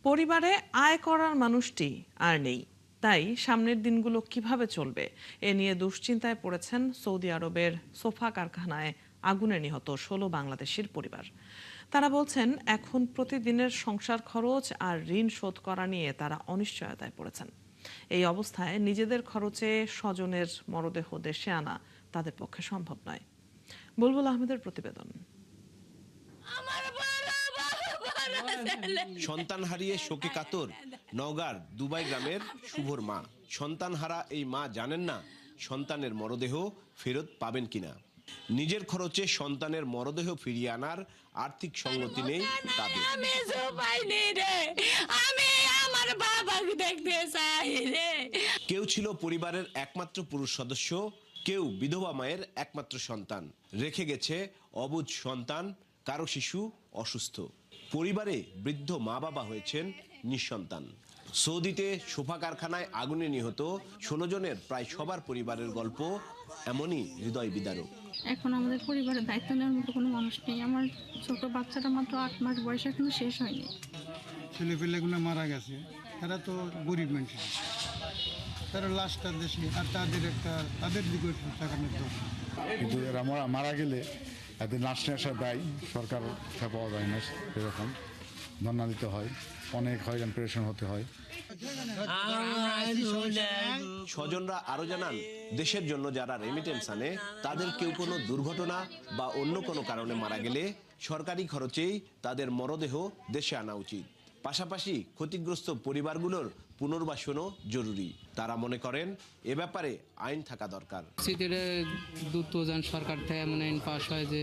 পরিবারে আয় করার মানুষটি আর নেই, তাই সামনের দিনগুলো কিভাবে চলবে এ নিয়ে দুশ্চিন্তায় পড়েছেন সৌদি আরবের সোফা কারখানায় আগুনে নিহত ১৬ বাংলাদেশির পরিবার। তারা বলছেন এখন প্রতিদিনের সংসার খরচ আর ঋণ শোধ করা নিয়ে তারা অনিশ্চয়তায় পড়েছেন। এই অবস্থায় নিজেদের খরচে স্বজনের মরদেহ দেশে আনা তাদের পক্ষে সম্ভব নয়। বুলবুল আহমেদের প্রতিবেদন। সন্তান হারিয়ে শোকে কাতর নওগাঁর দুবাই গ্রামের শুভর মা। সন্তান হারা এই মা জানেন না সন্তানের মরদেহ ফেরত পাবেন কিনা। নিজের খরচে সন্তানের মরদেহ ফিরিয়ে আনার আর্থিক সঙ্গতি নেই তাদের। কেউ ছিল পরিবারের একমাত্র পুরুষ সদস্য, কেউ বিধবা মায়ের একমাত্র সন্তান। রেখে গেছে অবুঝ সন্তান, কারো শিশু অসুস্থ। পরিবারে বৃদ্ধ মা বাবা হয়েছেন নিঃসন্তান। সৌদিতে সোফা কারখানায় আগুনে নিহত ১৬ জনের প্রায় সবার পরিবারের গল্প এমনই হৃদয় বিদারক। এখন আমাদের পরিবারের দায়িত্ব নেওয়ার মতো কোনো মানুষ নেই। আমার ছোট বাচ্চাটা মাত্র ৮ মাস বয়স, এখনো শেষ হয়নি। ছেলেপেলেগুলো মারা গেছে, তারা তো গরিব মানুষ, তারা লাশটা দেশে, আর তাদের দিকে তাকানোর দরকার। কিন্তু এরা মারা গেলে এদের লাশ নিয়ে আসা দায়ী সরকার পাওয়া যায় না, এরকম ধর্ণা দিতে হয়, অনেক হয়রান পেরেশান হতে হয়। স্বজনরা আরো জানান, দেশের জন্য যারা রেমিটেন্স আনে তাদের কেউ কোনো দুর্ঘটনা বা অন্য কোনো কারণে মারা গেলে সরকারি খরচেই তাদের মরদেহ দেশে আনা উচিত। পাশাপাশি ক্ষতিগ্রস্ত পরিবারগুলোর পুনর্বাসনও জরুরি। তারা মনে করেন এ ব্যাপারে আইন থাকা দরকার। সিটিরে দুটোজন সরকার থেকে এমন আইন পাশ হয় যে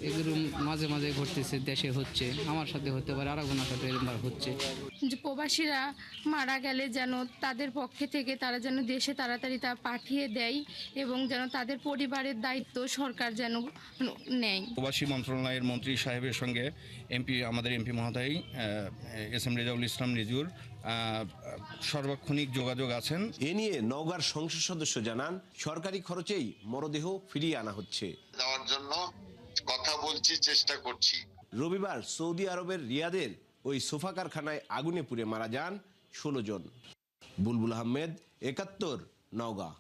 এগুলো মাঝে মাঝে ঘটতেছে, দেশে হচ্ছে, আমার সাথে হতে পারে, আর কোনো সাথে এরকম হচ্ছে। যে প্রবাসীরা মারা গেলে যেন তাদের পক্ষে থেকে তারা যেন দেশে তাড়াতাড়ি তা পাঠিয়ে দেয় এবং যেন তাদের পরিবারের দায়িত্ব সরকার যেন নেয়। প্রবাসী মন্ত্রণালয়ের মন্ত্রী সাহেবের সঙ্গে আমাদের এমপি মহোদয় এস.এম. রেজাউল ইসলাম রিজুর সার্বক্ষণিক যোগাযোগ আছেন। এ নিয়ে নওগাঁর সংসদ সদস্য জানান, সরকারি খরচেই মরদেহ ফিরিয়ে আনা হচ্ছে। দেওয়ার জন্য কথা বলছি, চেষ্টা করছি। রবিবার সৌদি আরবের রিয়াদের ওই সোফা কারখানায় আগুনে পুড়ে মারা যান ১৬ জন। বুলবুল আহমেদ, ৭১, নওগাঁ।